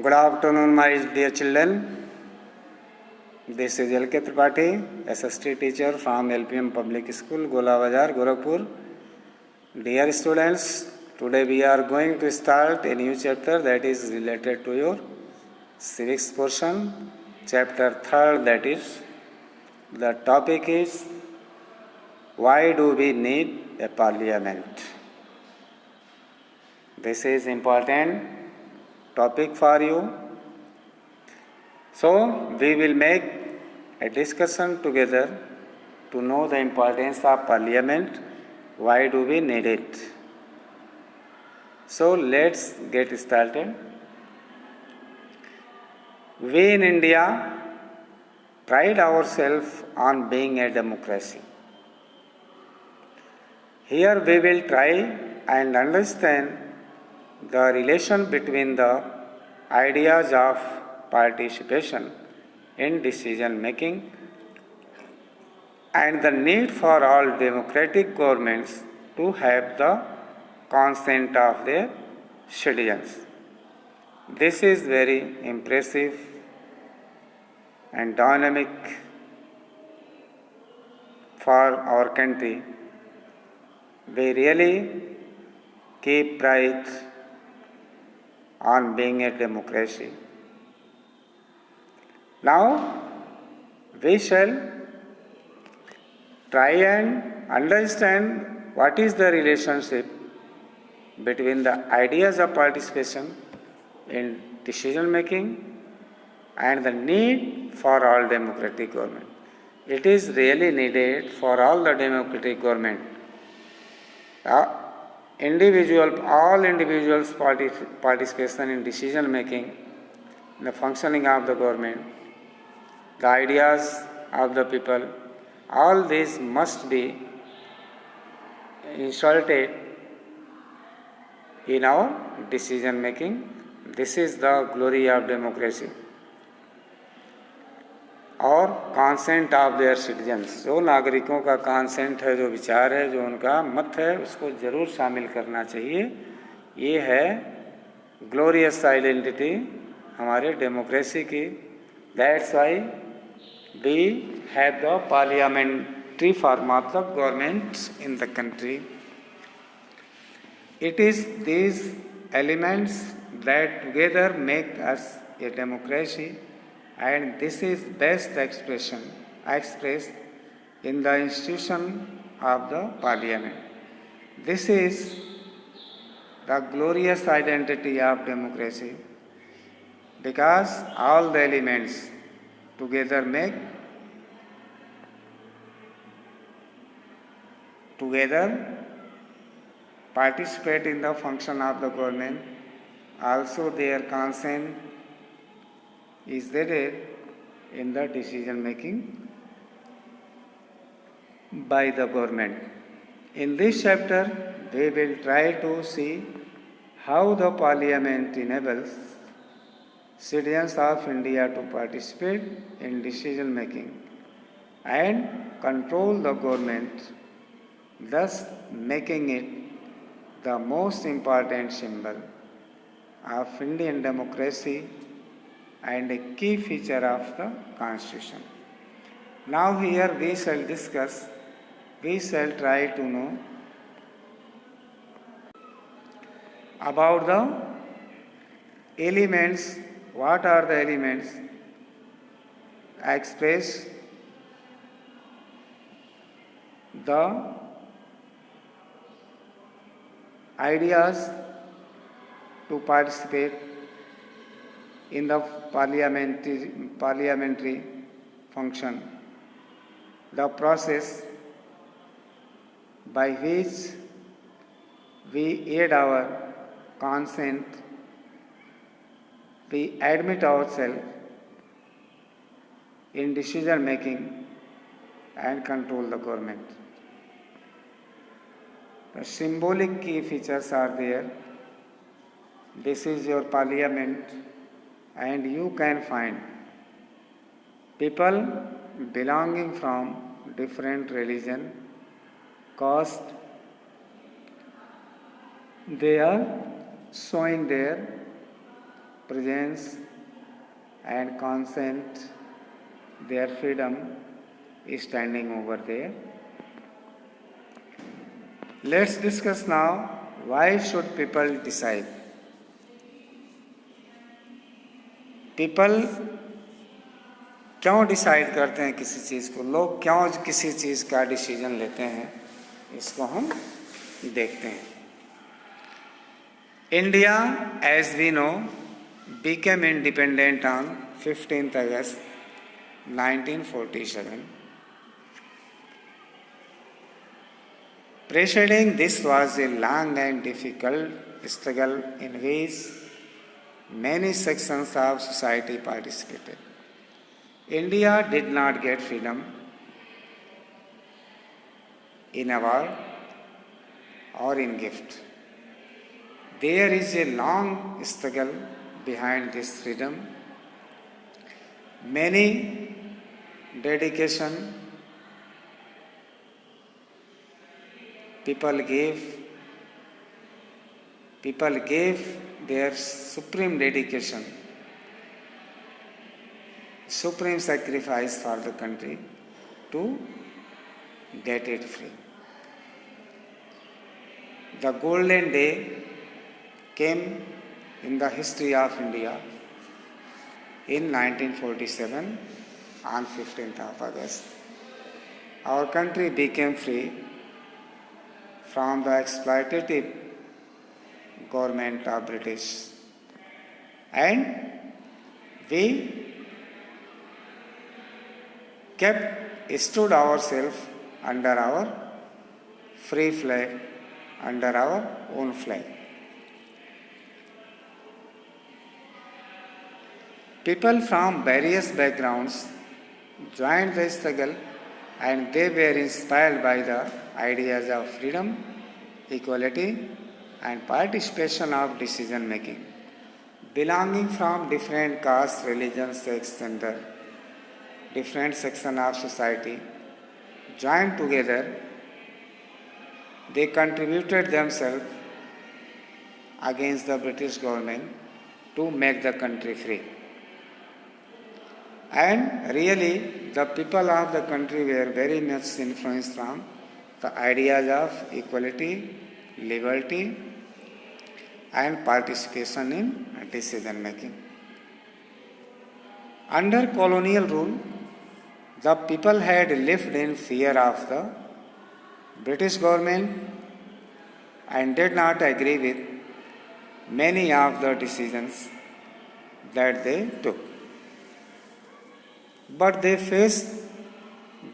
Good afternoon, my dear children. This is L.K. Tripathi, SST teacher from LPM Public School, Gola Bazar, Gorakhpur. Dear students, today we are going to start a new chapter that is related to your civics portion. Chapter 3, that is, the topic is, why do we need a parliament? This is important topic for you. So, we will make a discussion together to know the importance of parliament, why do we need it. So, let's get started. We in India pride ourselves on being a democracy. Here we will try and understand the relation between the ideas of participation in decision making and the need for all democratic governments to have the consent of their citizens. This is very impressive and dynamic for our country. We really keep pride on being a democracy. Now, we shall try and understand what is the relationship between the ideas of participation in decision making and the need for all democratic government. It is really needed for all the democratic government. All individuals' participation in decision making, the functioning of the government, the ideas of the people, all these must be inserted in our decision making. This is the glory of democracy. और consent of their citizens, जो नागरिकों का consent है, जो विचार है, जो उनका मत है, उसको जरूर शामिल करना चाहिए. ये है ग्लोरियस आइडेंटिटी हमारे डेमोक्रेसी की. That's why we have the parliamentary form of the government in the country. It is these elements that together make us a democracy. And this is best expressed in the institution of the parliament. This is the glorious identity of democracy, because all the elements together participate in the function of the government. Also their consent is there in the decision making by the government. In this chapter, we will try to see how the parliament enables citizens of India to participate in decision making and control the government, thus making it the most important symbol of Indian democracy and a key feature of the Constitution. Now here we shall try to know about the elements. What are the elements express the ideas to participate in the parliamentary function, the process by which we aid our consent, we admit ourselves in decision making and control the government. The symbolic key features are there. This is your parliament, and you can find people belonging from different religion, caste. They are showing their presence and consent their freedom is standing over there. Let's discuss now why should people decide. People क्यों decide करते हैं किसी चीज़ को, लोग क्यों किसी चीज़ का decision लेते हैं, इसको हम देखते हैं. India as we know became independent on 15th August 1947. Preceding this was a long and difficult struggle in which many sections of society participated. India did not get freedom in award or in gift. There is a long struggle behind this freedom. Many dedication people gave their supreme dedication, supreme sacrifice for the country to get it free. The golden day came in the history of India in 1947 on 15th of August. Our country became free from the exploitative government of British, and we stood ourselves under our free flag, under our own flag. People from various backgrounds joined the struggle, and they were inspired by the ideas of freedom, equality, and participation of decision making. Belonging from different castes, religions, sex, gender, different sections of society joined together. They contributed themselves against the British government to make the country free. And really, the people of the country were very much influenced from the ideas of equality, liberty, and participation in decision making. Under colonial rule, the people had lived in fear of the British government and did not agree with many of the decisions that they took. But they faced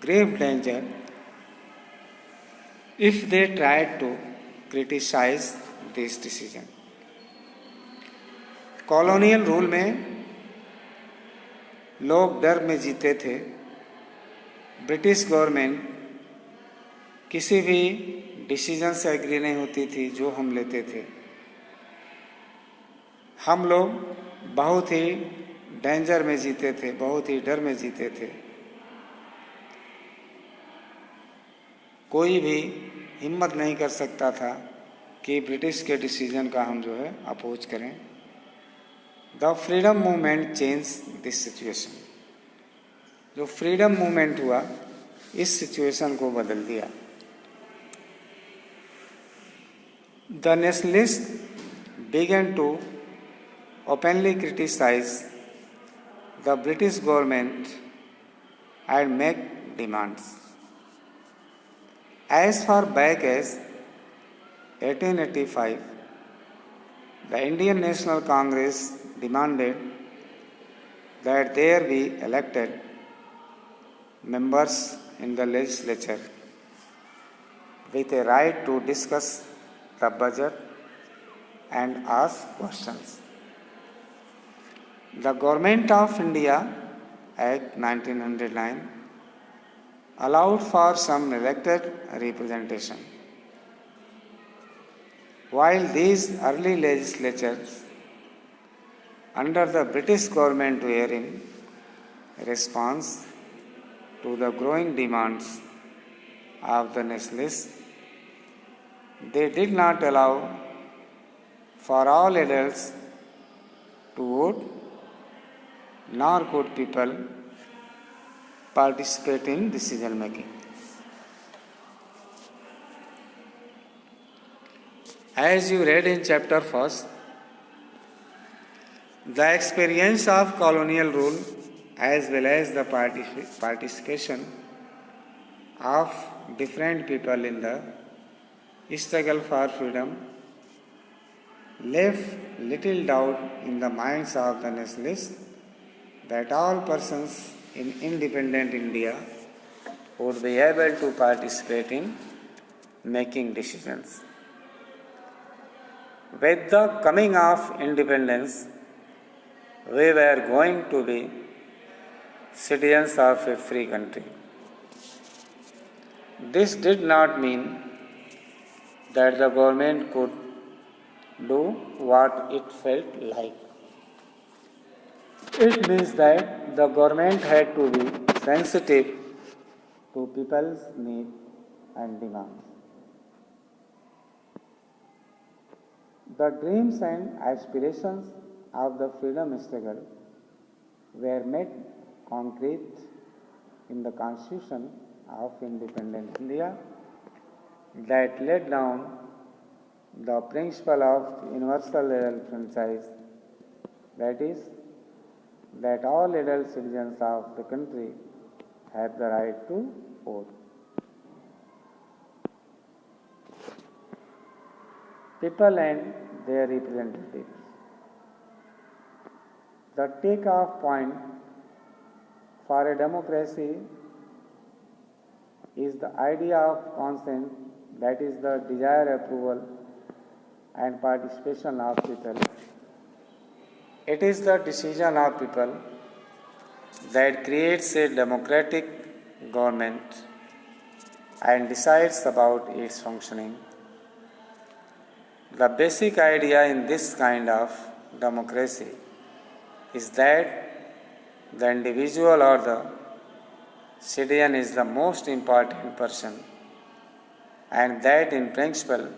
grave danger if they tried to criticize this decision. Colonial rule में लोग डर में जीते थे. British government किसी भी decision से agree नहीं होती थी जो हम लेते थे. हम लोग बहुत ही डेंजर में जीते थे, बहुत ही डर में जीते थे. कोई भी हिम्मत नहीं कर सकता था कि ब्रिटिश के डिसीजन का हम जो है अपोज करें. The freedom movement change this situation. जो फ्रीडम मूवमेंट हुआ इस सिचुएशन को बदल दिया. The nationalist began to openly criticize the British government and make demands. As far back as 1885, the Indian National Congress demanded that there be elected members in the legislature with a right to discuss the budget and ask questions. The Government of India Act 1909 allowed for some elected representation. While these early legislatures under the British government were in response to the growing demands of the nationalists, they did not allow for all adults to vote, nor could people participate in decision making. As you read in chapter first, the experience of colonial rule as well as the participation of different people in the struggle for freedom left little doubt in the minds of the nationalists that all persons in independent India would be able to participate in making decisions. With the coming of independence, we were going to be citizens of a free country. This did not mean that the government could do what it felt like. It means that the government had to be sensitive to people's needs and demands. The dreams and aspirations of the freedom struggle were made concrete in the Constitution of Independent India that laid down the principle of universal adult franchise, that is, that all adult citizens of the country have the right to vote. People and their representatives. The take-off point for a democracy is the idea of consent, that is the desired approval and participation of people. It is the decision of people that creates a democratic government and decides about its functioning. The basic idea in this kind of democracy is that the individual or the citizen is the most important person, and that in principle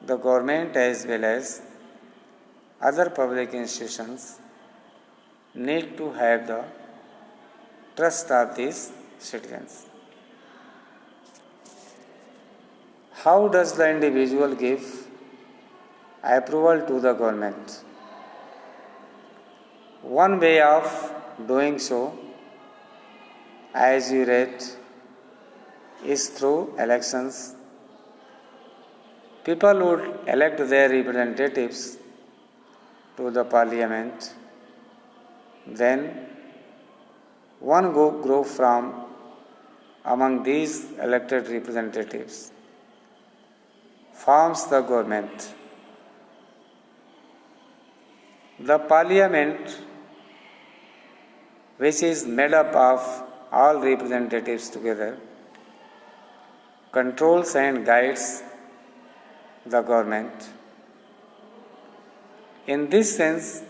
the government as well as other public institutions need to have the trust of these citizens. How does the individual give approval to the government? One way of doing so, as you read, is through elections. People would elect their representatives to the parliament. Then one group from among these elected representatives forms the government. The parliament, which is made up of all representatives together, controls and guides the government. In this sense,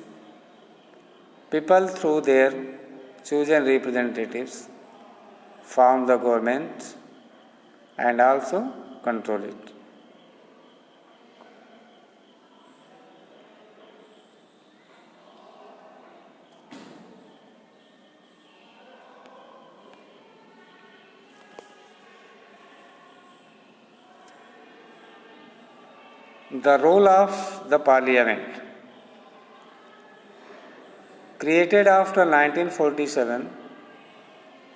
people through their chosen representatives form the government and also control it. The role of the parliament. Created after 1947,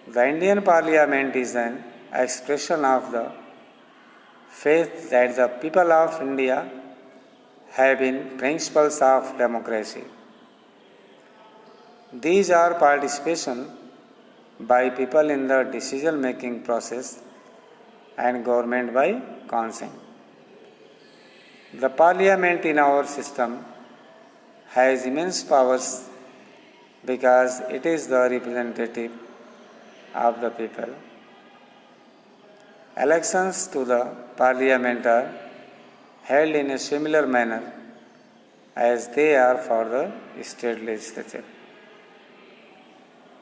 the Indian Parliament is an expression of the faith that the people of India have in principles of democracy. These are participation by people in the decision-making process and government by consent. The parliament in our system has immense powers because it is the representative of the people. Elections to the parliament are held in a similar manner as they are for the state legislature.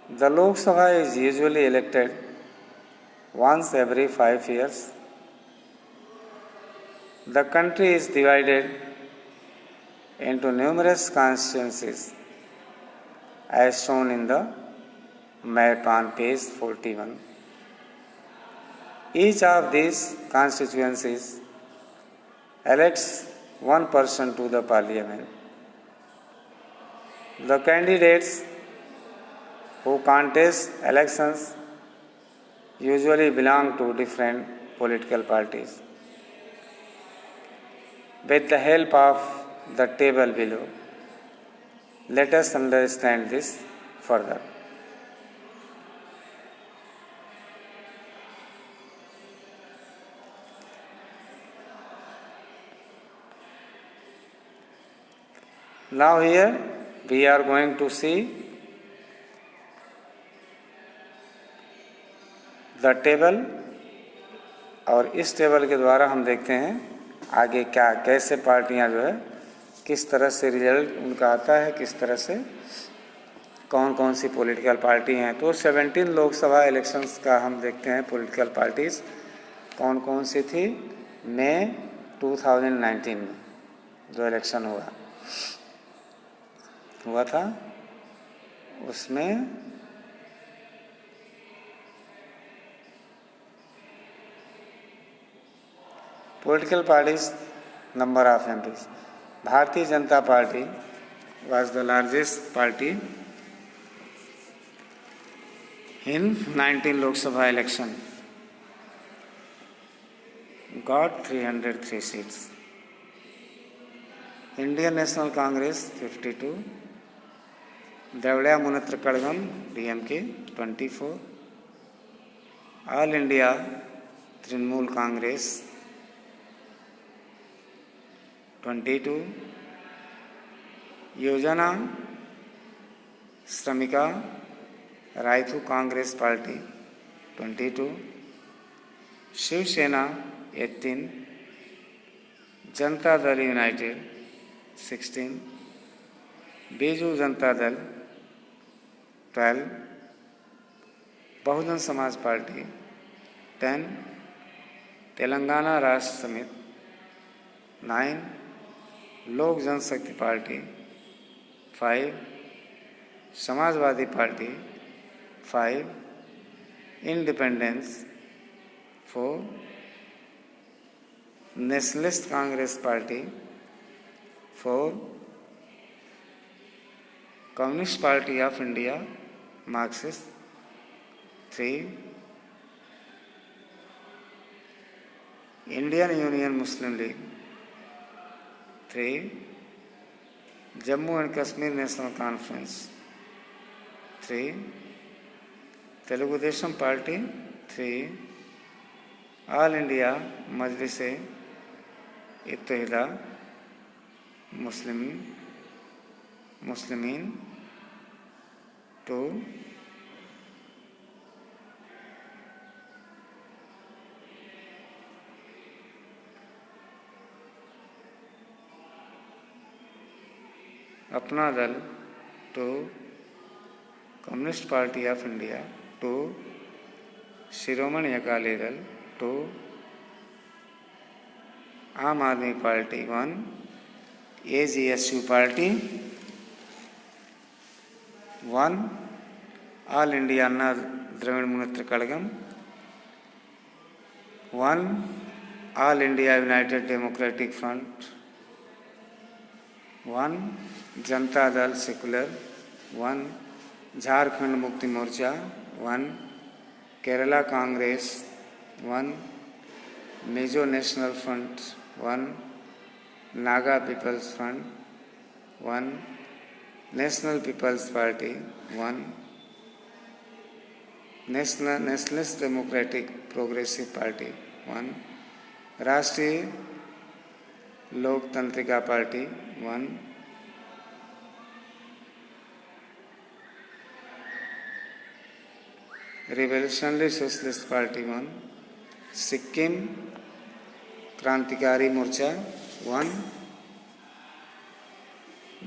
The Lok Sabha is usually elected once every 5 years. The country is divided into numerous constituencies as shown in the map on page 41. Each of these constituencies elects one person to the parliament. The candidates who contest elections usually belong to different political parties. With the help of the table below, let us understand this further. Now here we are going to see the table, और इस table के द्वारा हम देखते हैं आगे क्या कैसे पार्टियां जो है किस तरह से रिजल्ट उनका आता है, किस तरह से कौन कौन सी पॉलिटिकल पार्टी हैं। तो 17 लोकसभा इलेक्शंस का हम देखते हैं पॉलिटिकल पार्टीज कौन कौन सी थी। मई 2019 में जो इलेक्शन हुआ था उसमें political parties, number of MPs. Bharatiya Janata Party was the largest party in 19 Lok Sabha election, got 303 seats. Indian National Congress 52, Devlaya Munatra Kadagam DMK 24, All India Trinamool Congress 22, योजना श्रमिका Rythu Congress party 22, Shiv Sena 18, Janata Dal United 16, Biju Janata Dal 12, Bahujan Samaj party 10, Telangana राष्ट्र Samiti 9, Lok Janshakti Party 5, Samajwadi Party 5, independence 4, Nationalist Congress Party 4, Communist Party of India Marxist 3, Indian Union Muslim League 3, Jammu and Kashmir National Conference 3, Telugu Desam Party 3, All India Majlis Ittehad Muslimeen 2, Apna Dal 2, Communist Party of India 2, Shiromani Akali Dal 2, Aam Aadmi Party 1, AGSU Party 1, All India Anna Dravida Munnetra Kazhagam 1, All India United Democratic Front 1, Janata Dal Secular 1, Jharkhand Mukti Morcha 1, Kerala Congress 1, Mizo National Front 1, Naga People's Front 1, National People's Party 1, Nationalist Democratic Progressive Party 1, Rashtriya Loktantrik Party 1, Revolutionary Socialist Party 1, Sikkim Krantikari Morcha 1,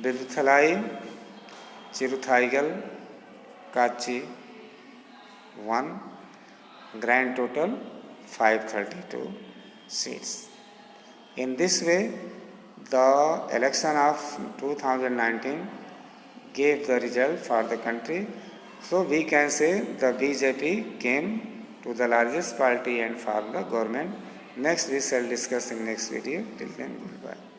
विदुथलाई चिरुथाईगल काची 1, grand total 532 seats. In this way, the election of 2019 gave the result for the country. So we can say the BJP came to the largest party and formed the government. Next we shall discuss in next video. Till then, goodbye.